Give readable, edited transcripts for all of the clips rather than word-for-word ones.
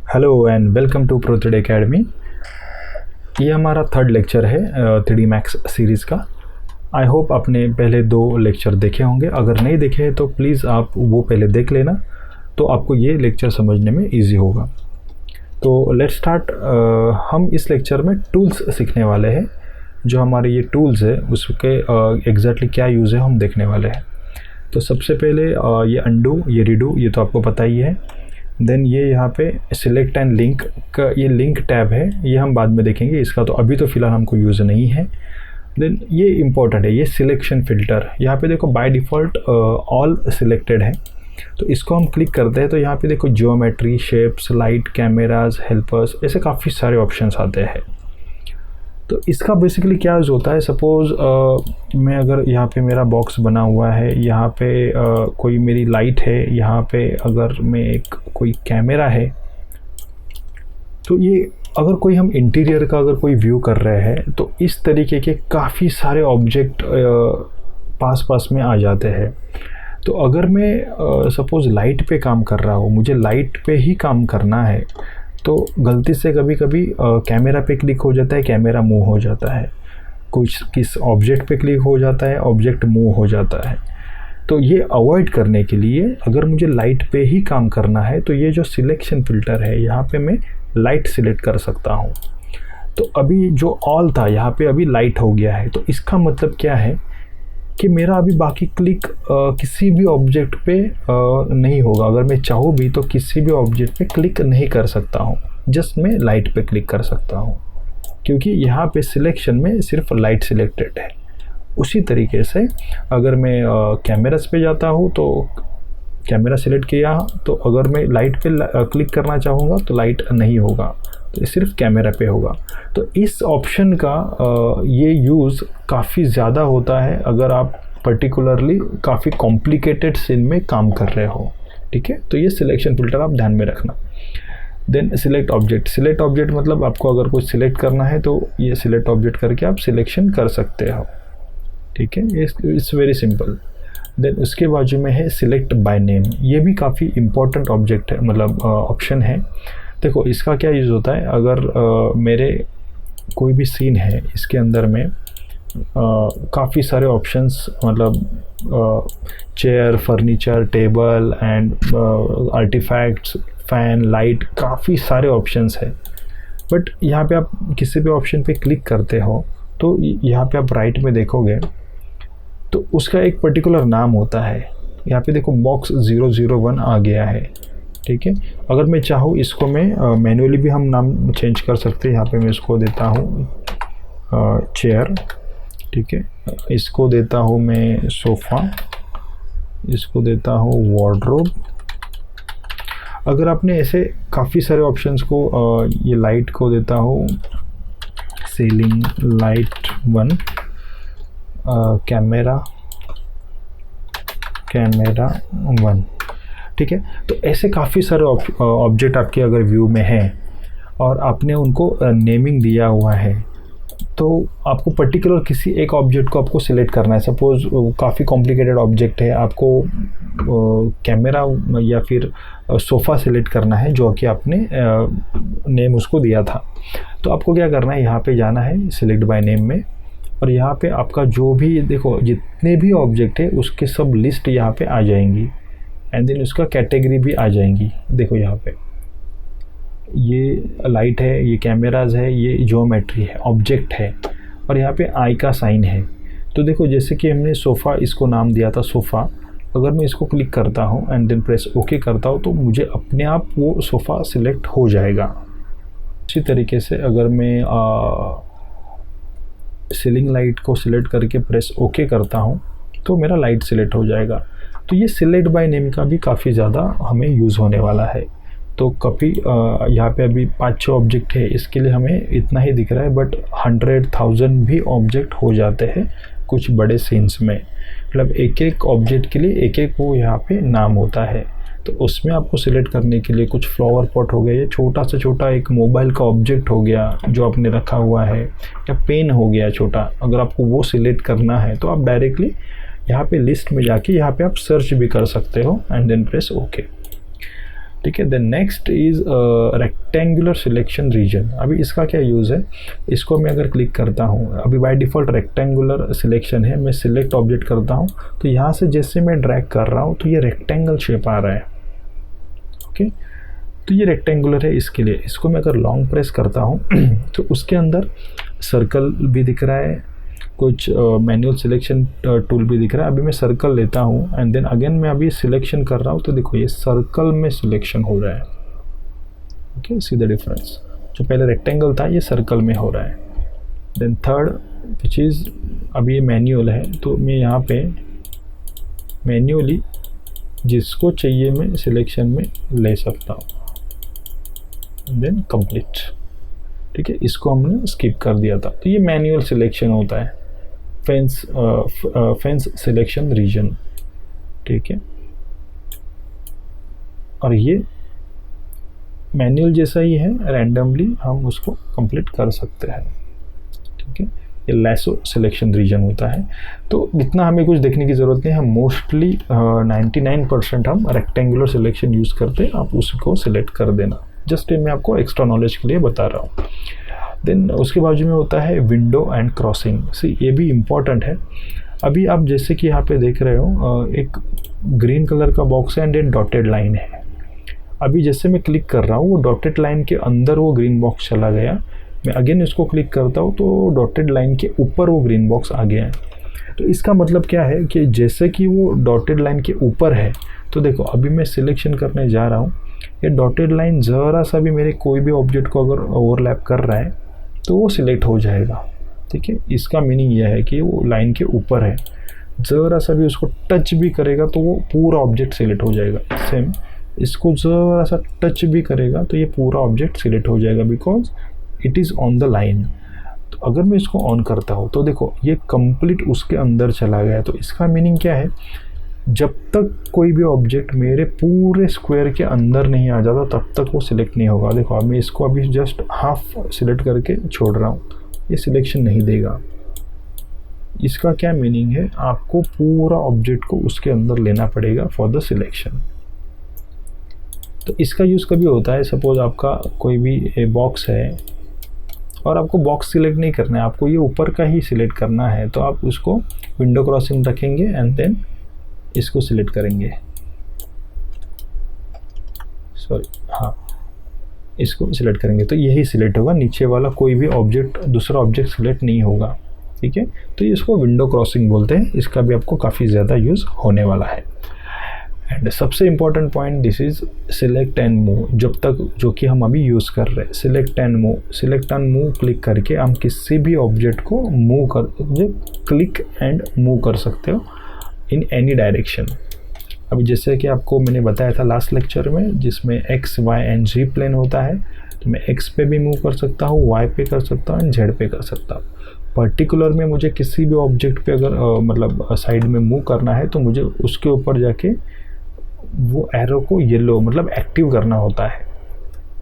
Hello and welcome to pro 3D academy. ये हमारा third lecture है 3D मैक्स सीरीज़ का। आई होप आपने पहले 2 लेक्चर देखे होंगे। अगर नहीं देखे हैं तो प्लीज़ आप वो पहले देख लेना, तो आपको ये लेक्चर समझने में इजी होगा। तो लेट्स स्टार्ट। हम इस लेक्चर में टूल्स सीखने वाले हैं। जो हमारे ये टूल्स है उसके एग्जैक्टली क्या यूज़ है हम देखने वाले हैं। तो सबसे पहले ये अंडू, ये रिडू, ये तो आपको पता ही है। देन ये यहाँ पे सिलेक्ट एंड लिंक का ये लिंक टैब है, ये हम बाद में देखेंगे, इसका तो अभी तो फ़िलहाल हमको यूज़ नहीं है। देन ये इम्पॉर्टेंट है, ये सिलेक्शन फ़िल्टर। यहाँ पे देखो बाय डिफ़ॉल्ट ऑल सिलेक्टेड है, तो इसको हम क्लिक करते हैं तो यहाँ पे देखो geometry, shapes, light, cameras, helpers, ऐसे काफ़ी सारे ऑप्शंस आते हैं। तो इसका बेसिकली क्या यूज़ होता है, सपोज़ मैं अगर यहाँ पे मेरा बॉक्स बना हुआ है, यहाँ पे कोई मेरी लाइट है, यहाँ पे अगर मैं एक कोई कैमरा है, तो ये अगर कोई हम इंटीरियर का अगर कोई व्यू कर रहे हैं तो इस तरीके के काफ़ी सारे ऑब्जेक्ट पास पास में आ जाते हैं। तो अगर मैं सपोज़ लाइट पे काम कर रहा हूँ, मुझे लाइट पे ही काम करना है, तो गलती से कभी कभी कैमरा पे क्लिक हो जाता है, कैमरा मूव हो जाता है, कुछ किस ऑब्जेक्ट पे क्लिक हो जाता है, ऑब्जेक्ट मूव हो जाता है। तो ये अवॉइड करने के लिए अगर मुझे लाइट पे ही काम करना है तो ये जो सिलेक्शन फ़िल्टर है यहाँ पे मैं लाइट सिलेक्ट कर सकता हूँ। तो अभी जो ऑल था यहाँ पे अभी लाइट हो गया है, तो इसका मतलब क्या है कि मेरा अभी बाकी क्लिक किसी भी ऑब्जेक्ट पे नहीं होगा। अगर मैं चाहूँ भी तो किसी भी ऑब्जेक्ट पे क्लिक नहीं कर सकता हूँ, जस्ट मैं लाइट पे क्लिक कर सकता हूँ, क्योंकि यहाँ पे सिलेक्शन में सिर्फ लाइट सिलेक्टेड है। उसी तरीके से अगर मैं कैमरास पे जाता हूँ तो कैमरा सिलेक्ट किया, तो अगर मैं लाइट पे क्लिक करना चाहूँगा तो लाइट नहीं होगा, तो सिर्फ कैमरा पे होगा। तो इस ऑप्शन का ये यूज़ काफ़ी ज़्यादा होता है अगर आप पर्टिकुलरली काफ़ी कॉम्प्लिकेटेड सीन में काम कर रहे हो, ठीक है। तो ये सिलेक्शन फ़िल्टर आप ध्यान में रखना। Then select object. Select object मतलब आपको अगर कुछ सिलेक्ट करना है तो ये सिलेक्ट ऑब्जेक्ट करके आप सिलेक्शन कर सकते हो, ठीक है। It's very simple. देन उसके बाजू में है सिलेक्ट बाय नेम। ये भी काफ़ी इम्पोर्टेंट ऑब्जेक्ट है, मतलब ऑप्शन है। देखो इसका क्या यूज़ होता है, अगर मेरे कोई भी सीन है, इसके अंदर में काफ़ी सारे ऑप्शंस, मतलब chair, furniture, table and artifacts, fan, light, काफ़ी सारे ऑप्शंस है। बट यहाँ पे आप किसी भी ऑप्शन पे क्लिक करते हो तो यहाँ पे आप राइट में देखोगे तो उसका एक पर्टिकुलर नाम होता है। यहाँ पे देखो बॉक्स 001 आ गया है, ठीक है। अगर मैं चाहूँ इसको मैं मैन्युअली भी हम नाम चेंज कर सकते हैं। यहाँ पे मैं इसको देता हूँ चेयर, ठीक है। इसको देता हूँ मैं सोफ़ा, इसको देता हूँ वार्डरोब। अगर आपने ऐसे काफ़ी सारे ऑप्शंस को ये लाइट को देता हूँ सीलिंग लाइट 1, कैमरा 1, ठीक है। तो ऐसे काफ़ी सारे ऑब्जेक्ट आपके अगर व्यू में हैं और आपने उनको नेमिंग दिया हुआ है, तो आपको पर्टिकुलर किसी एक ऑब्जेक्ट को आपको सिलेक्ट करना है। सपोज़ काफ़ी कॉम्प्लिकेटेड ऑब्जेक्ट है, आपको कैमरा या फिर सोफ़ा सिलेक्ट करना है जो कि आपने नेम उसको दिया था। तो आपको क्या करना है, यहाँ पे जाना है सिलेक्ट बाय नेम में, और यहाँ पे आपका जो भी देखो जितने भी ऑब्जेक्ट है उसके सब लिस्ट यहाँ पे आ जाएंगी, एंड देन उसका कैटेगरी भी आ जाएंगी। देखो यहाँ पे ये लाइट है, ये कैमराज है, ये ज्योमेट्री है, ऑब्जेक्ट है, और यहाँ पे आई का साइन है। तो देखो जैसे कि हमने सोफ़ा इसको नाम दिया था सोफ़ा, अगर मैं इसको क्लिक करता हूँ एंड देन प्रेस ओके करता हूँ तो मुझे अपने आप वो सोफ़ा सिलेक्ट हो जाएगा। इसी तरीके से अगर मैं सीलिंग लाइट को सिलेक्ट करके प्रेस ओके करता हूँ तो मेरा लाइट सिलेक्ट हो जाएगा। तो ये सिलेक्ट बाय नेम का भी काफ़ी ज़्यादा हमें यूज़ होने वाला है। तो कभी यहाँ पे अभी 5-6 ऑब्जेक्ट है, इसके लिए हमें इतना ही दिख रहा है, बट 100,000 भी ऑब्जेक्ट हो जाते हैं कुछ बड़े सीन्स में। मतलब एक एक ऑब्जेक्ट के लिए एक एक वो यहाँ पे नाम होता है। तो उसमें आपको सिलेक्ट करने के लिए कुछ फ्लावर पॉट हो गया, ये छोटा से छोटा एक मोबाइल का ऑब्जेक्ट हो गया जो आपने रखा हुआ है, या पेन हो गया छोटा, अगर आपको वो सिलेक्ट करना है तो आप डायरेक्टली यहाँ पे लिस्ट में जाके यहाँ पे आप सर्च भी कर सकते हो एंड देन प्रेस ओके। ठीक है। Then next is rectangular selection region. अभी इसका क्या यूज़ है, इसको मैं अगर क्लिक करता हूँ, अभी बाय डिफ़ॉल्ट रेक्टेंगुलर सिलेक्शन है, मैं सिलेक्ट ऑब्जेक्ट करता हूँ तो यहाँ से जैसे मैं ड्रैग कर रहा हूँ तो ये रेक्टेंगल शेप आ रहा है। ओके, तो ये रेक्टेंगुलर है, इसके लिए इसको मैं अगर लॉन्ग प्रेस करता हूँ तो उसके अंदर सर्कल भी दिख रहा है, कुछ मैनुअल सिलेक्शन टूल भी दिख रहा है। अभी मैं सर्कल लेता हूँ एंड देन अगेन मैं अभी सिलेक्शन कर रहा हूँ तो देखो ये सर्कल में सिलेक्शन हो रहा है। ओके, सी द डिफरेंस, जो पहले रेक्टेंगल था ये सर्कल में हो रहा है। देन थर्ड विच इज़, अभी ये मैनुअल है तो मैं यहाँ पे मैन्युअली जिसको चाहिए मैं सिलेक्शन में ले सकता हूँ। देन कंप्लीट, ठीक है, इसको हमने स्किप कर दिया था। तो ये मैनुअल सिलेक्शन होता है, फेंस सिलेक्शन रीजन, ठीक है। और ये मैनुअल जैसा ही है, रैंडमली हम उसको कंप्लीट कर सकते हैं, ठीक है। ये लैसो सिलेक्शन रीजन होता है। तो इतना हमें कुछ देखने की ज़रूरत नहीं, हम मोस्टली 99% हम रेक्टेंगुलर सिलेक्शन यूज़ करते हैं, आप उसको सिलेक्ट कर देना। जस्ट मैं आपको एक्स्ट्रा नॉलेज के लिए बता रहा हूँ। देन उसके बाजू में होता है विंडो एंड क्रॉसिंग। सी, ये भी इम्पॉर्टेंट है। अभी आप जैसे कि यहाँ पे देख रहे हो एक ग्रीन कलर का बॉक्स है एंड एक डॉटेड लाइन है। अभी जैसे मैं क्लिक कर रहा हूँ वो डॉटेड लाइन के अंदर वो ग्रीन बॉक्स चला गया, मैं अगेन इसको क्लिक करता हूँ तो डॉटेड लाइन के ऊपर वो ग्रीन बॉक्स आ गया है। तो इसका मतलब क्या है कि जैसे कि वो डॉटेड लाइन के ऊपर है, तो देखो अभी मैं सिलेक्शन करने जा रहा हूँ, ये डॉटेड लाइन ज़रा सा भी मेरे कोई भी ऑब्जेक्ट को अगर ओवरलैप कर रहा है तो वो सिलेक्ट हो जाएगा, ठीक है। इसका मीनिंग यह है कि वो लाइन के ऊपर है, ज़रा सा भी उसको टच भी करेगा तो वो पूरा ऑब्जेक्ट सिलेक्ट हो जाएगा। सेम इसको ज़रा सा टच भी करेगा तो ये पूरा ऑब्जेक्ट सिलेक्ट हो जाएगा, because it is on the line. तो अगर मैं इसको ऑन करता हूँ तो देखो ये कंप्लीट उसके अंदर चला गया। तो इसका मीनिंग क्या है, जब तक कोई भी ऑब्जेक्ट मेरे पूरे स्क्वायर के अंदर नहीं आ जाता तब तक वो सिलेक्ट नहीं होगा। देखो मैं इसको अभी जस्ट हाफ सिलेक्ट करके छोड़ रहा हूँ, ये सिलेक्शन नहीं देगा। इसका क्या मीनिंग है, आपको पूरा ऑब्जेक्ट को उसके अंदर लेना पड़ेगा फॉर द सिलेक्शन। तो इसका यूज़ कभी होता है, सपोज आपका कोई भी बॉक्स है और आपको बॉक्स सिलेक्ट नहीं करना है, आपको ये ऊपर का ही सिलेक्ट करना है, तो आप उसको विंडो क्रॉसिंग रखेंगे एंड देन इसको सिलेक्ट करेंगे, इसको सिलेक्ट करेंगे तो यही सिलेक्ट होगा, नीचे वाला कोई भी ऑब्जेक्ट दूसरा ऑब्जेक्ट सिलेक्ट नहीं होगा, ठीक है। तो इसको विंडो क्रॉसिंग बोलते हैं, इसका भी आपको काफ़ी ज़्यादा यूज़ होने वाला है। एंड सबसे important point this is select and move, जब तक जो कि हम अभी यूज़ कर रहे हैं। सिलेक्ट एंड मूव क्लिक करके हम किसी भी ऑब्जेक्ट को मूव कर क्लिक एंड मूव कर सकते हो इन एनी डायरेक्शन। अभी जैसे कि आपको मैंने बताया था लास्ट लेक्चर में, जिसमें X Y and Z plane होता है, तो मैं एक्स पे भी मूव कर सकता हूँ, वाई पे कर सकता हूँ एंड जेड पे कर सकता हूँ। पर्टिकुलर में मुझे किसी भी ऑब्जेक्ट पे अगर मतलब साइड में मूव करना है तो मुझे उसके ऊपर जाके वो एरो को येलो मतलब एक्टिव करना होता है,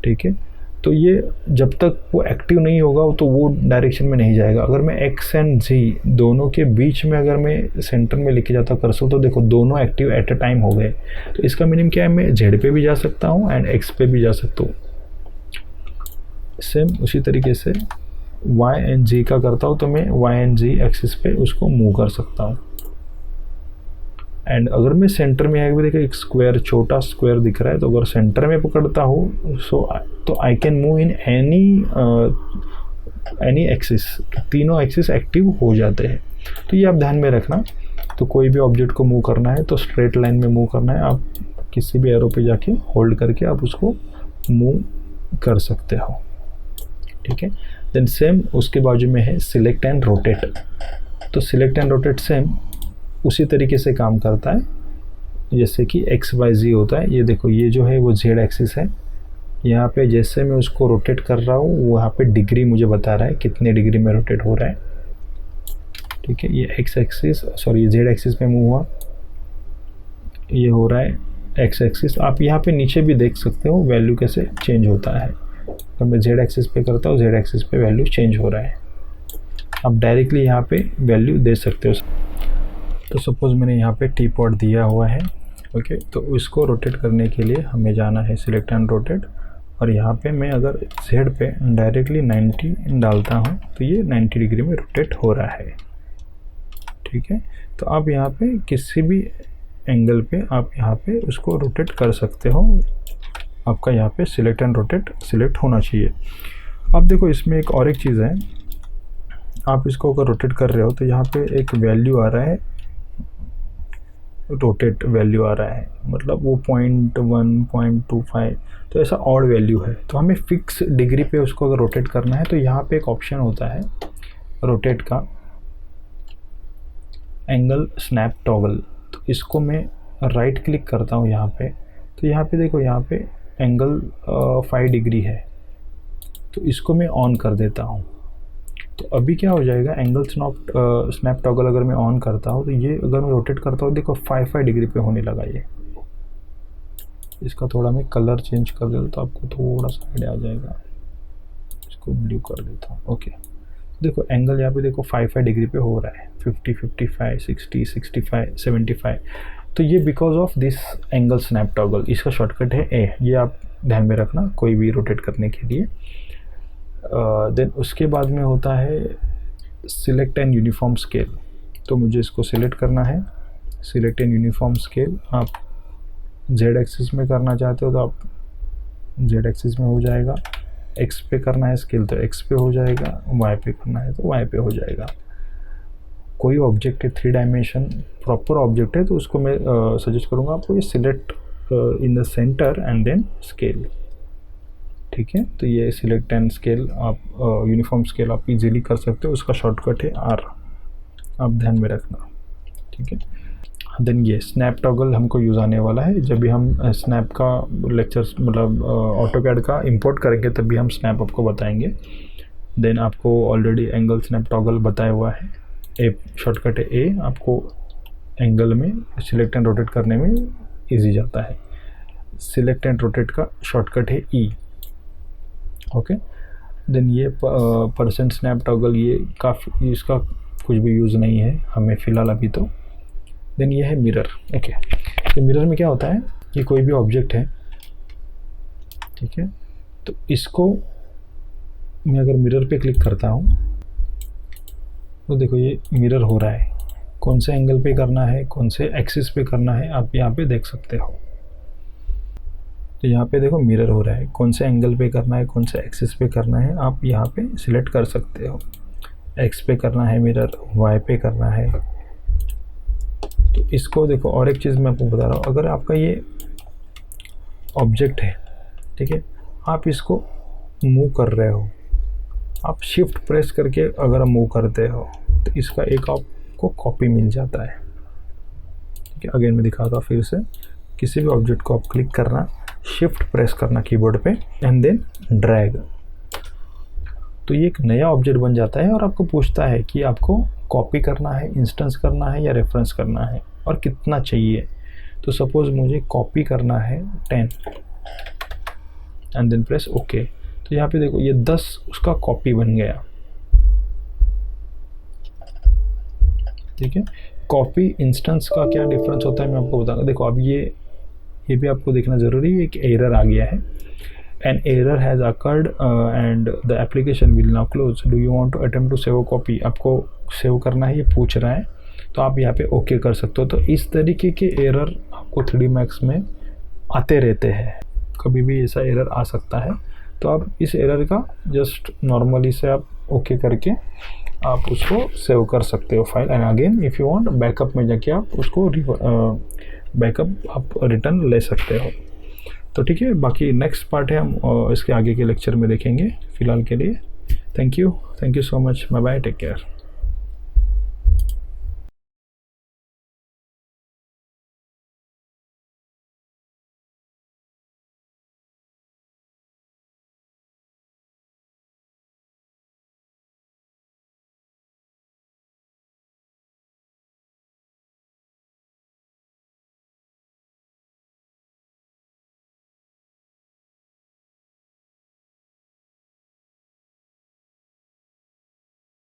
ठीक है। तो ये जब तक वो एक्टिव नहीं होगा तो वो डायरेक्शन में नहीं जाएगा। अगर मैं एक्स एंड जी दोनों के बीच में अगर मैं सेंटर में लेके जाता कर्सर तो देखो दोनों एक्टिव एट अ टाइम हो गए। तो इसका मीनिंग क्या है, मैं जेड पे भी जा सकता हूँ एंड एक्स पे भी जा सकता हूँ। सेम उसी तरीके से वाई एंड जी का करता हूँ तो मैं वाई एंड जी एक्सिस पे उसको मूव कर सकता हूँ। एंड अगर मैं सेंटर में आगे देखो एक स्क्वायर, छोटा स्क्वायर दिख रहा है, तो अगर सेंटर में पकड़ता हूँ तो I can move in any axis, तीनों एक्सिस एक्टिव हो जाते हैं। तो ये आप ध्यान में रखना। तो कोई भी ऑब्जेक्ट को मूव करना है तो स्ट्रेट लाइन में मूव करना है, आप किसी भी एरो पे जाके होल्ड करके आप उसको मूव कर सकते हो, ठीक है। देन सेम उसके बाजू में है सिलेक्ट एंड रोटेट। तो सिलेक्ट एंड रोटेट सेम उसी तरीके से काम करता है जैसे कि एक्स वाई जी होता है। ये देखो ये जो है वो जेड एक्सिस है, यहाँ पे जैसे मैं उसको रोटेट कर रहा हूँ वहाँ पे डिग्री मुझे बता रहा है कितने डिग्री में रोटेट हो रहा है, ठीक है। ये x axis sorry Z axis पे मूव हुआ, ये हो रहा है एक्स एक्सिस। आप यहाँ पे नीचे भी देख सकते हो वैल्यू कैसे चेंज होता है। तो मैं जेड एक्सिस पे करता हूँ, जेड एक्सिस पे वैल्यू चेंज हो रहा है। आप डायरेक्टली यहाँ पे वैल्यू दे सकते हो। तो सपोज़ मैंने यहाँ पे टी पॉट दिया हुआ है ओके, तो इसको रोटेट करने के लिए हमें जाना है सिलेक्ट एंड रोटेट, और यहाँ पे मैं अगर Z पे डायरेक्टली 90 डालता हूँ तो ये 90 डिग्री में रोटेट हो रहा है। ठीक है, तो आप यहाँ पे किसी भी एंगल पे आप यहाँ पे उसको रोटेट कर सकते हो। आपका यहाँ पे सिलेक्ट एंड रोटेट सिलेक्ट होना चाहिए। अब देखो इसमें एक और एक चीज़ है, आप इसको अगर रोटेट कर रहे हो तो यहाँ पे एक वैल्यू आ रहा है, रोटेट वैल्यू आ रहा है, मतलब वो 0.1 0.25, तो ऐसा ऑड वैल्यू है। तो हमें फिक्स डिग्री पे उसको अगर रोटेट करना है तो यहाँ पे एक ऑप्शन होता है रोटेट का, एंगल स्नैप टॉगल। तो इसको मैं राइट क्लिक करता हूँ यहाँ पे, तो यहाँ पे देखो यहाँ पे एंगल 5 डिग्री है, तो इसको मैं ऑन कर देता हूँ। तो अभी क्या हो जाएगा, एंगल स्नैप टॉगल अगर मैं ऑन करता हूँ तो ये अगर मैं रोटेट करता हूँ देखो 5 डिग्री पे होने लगा ये। इसका थोड़ा मैं कलर चेंज कर देता तो आपको थोड़ा सा आइडिया आ जाएगा। इसको ब्लू कर देता हूँ। ओके, देखो एंगल यहाँ पे देखो 5 डिग्री पे हो रहा है, 50 55 60 65 75। तो ये because of this angle snap toggle. इसका शॉर्टकट है ए, ये आप ध्यान में रखना कोई भी रोटेट करने के लिए। देन उसके बाद में होता है सिलेक्ट एंड यूनिफॉर्म स्केल। तो मुझे इसको सिलेक्ट करना है, सिलेक्ट एंड यूनिफॉर्म स्केल। आप Z एक्सिस में करना चाहते हो तो आप Z एक्सिस में हो जाएगा, X पे करना है स्केल तो X पे हो जाएगा, Y पे करना है तो Y पे हो जाएगा। कोई ऑब्जेक्ट है 3 डायमेंशन प्रॉपर ऑब्जेक्ट है तो उसको मैं सजेस्ट करूँगा आपको ये select in the centre and then scale. ठीक है, तो ये सिलेक्ट एंड स्केल आप यूनिफॉर्म स्केल आप इजीली कर सकते हो, उसका शॉर्टकट है R, आप ध्यान में रखना। ठीक है, देन ये स्नैप टॉगल हमको यूज़ आने वाला है जब भी हम स्नैप का लेक्चर्स मतलब ऑटोकैड का इंपोर्ट करेंगे तब भी हम स्नैप आपको बताएंगे। देन आपको ऑलरेडी एंगल स्नैप टॉगल बताया हुआ है, ए शॉर्टकट है ए, आपको एंगल में सिलेक्ट एंड रोटेट करने में इजी जाता है। सिलेक्ट एंड रोटेट का शॉर्टकट है ई। ओके, देन ये परसेंट स्नैप टॉगल, ये काफ़ी, इसका कुछ भी यूज़ नहीं है हमें फ़िलहाल अभी तो। देन ये है मिरर। ओके, तो मिरर में क्या होता है कि कोई भी ऑब्जेक्ट है, ठीक है, तो इसको मैं अगर मिरर पे क्लिक करता हूँ तो देखो ये मिरर हो रहा है। कौन से एंगल पे करना है, कौन से एक्सिस पे करना है, आप यहाँ पे देख सकते हो। तो यहाँ पे देखो मिरर हो रहा है, कौन से एंगल पे करना है, कौन से एक्सिस पे करना है, आप यहाँ पे सिलेक्ट कर सकते हो। एक्स पे करना है मिरर, वाई पे करना है। तो इसको देखो, और एक चीज़ मैं आपको बता रहा हूँ, अगर आपका ये ऑब्जेक्ट है, ठीक है, आप इसको मूव कर रहे हो, आप शिफ्ट प्रेस करके अगर मूव करते हो तो इसका एक आपको कॉपी मिल जाता है। ठीक है, अगेन मैं दिखाता हूँ फिर से, किसी भी ऑब्जेक्ट को आप क्लिक करना, शिफ्ट प्रेस करना कीबोर्ड पे एंड देन ड्रैग, तो ये एक नया ऑब्जेक्ट बन जाता है और आपको पूछता है कि आपको कॉपी करना है, इंस्टेंस करना है या रेफरेंस करना है और कितना चाहिए। तो सपोज मुझे कॉपी करना है 10 एंड देन प्रेस ओके। तो यहाँ पे देखो ये 10 उसका कॉपी बन गया। ठीक है, कॉपी इंस्टेंस का क्या डिफरेंस होता है मैं आपको बताऊंगा। देखो अब ये भी आपको देखना ज़रूरी है, एक एरर आ गया है, an error has occurred and the application will now close, do you want to attempt to save a copy, आपको सेव करना है ये पूछ रहा है, तो आप यहाँ पे ओके कर सकते हो। तो इस तरीके के एरर आपको 3D Max में आते रहते हैं, कभी भी ऐसा एरर आ सकता है। तो आप इस एरर का जस्ट नॉर्मली से आप ओके करके आप उसको सेव कर सकते हो file, and again if you want backup में जाके आप उसको बैकअप आप रिटर्न ले सकते हो। तो ठीक है, बाकी नेक्स्ट पार्ट है हम इसके आगे के लेक्चर में देखेंगे। फ़िलहाल के लिए thank you so much, bye bye, take care.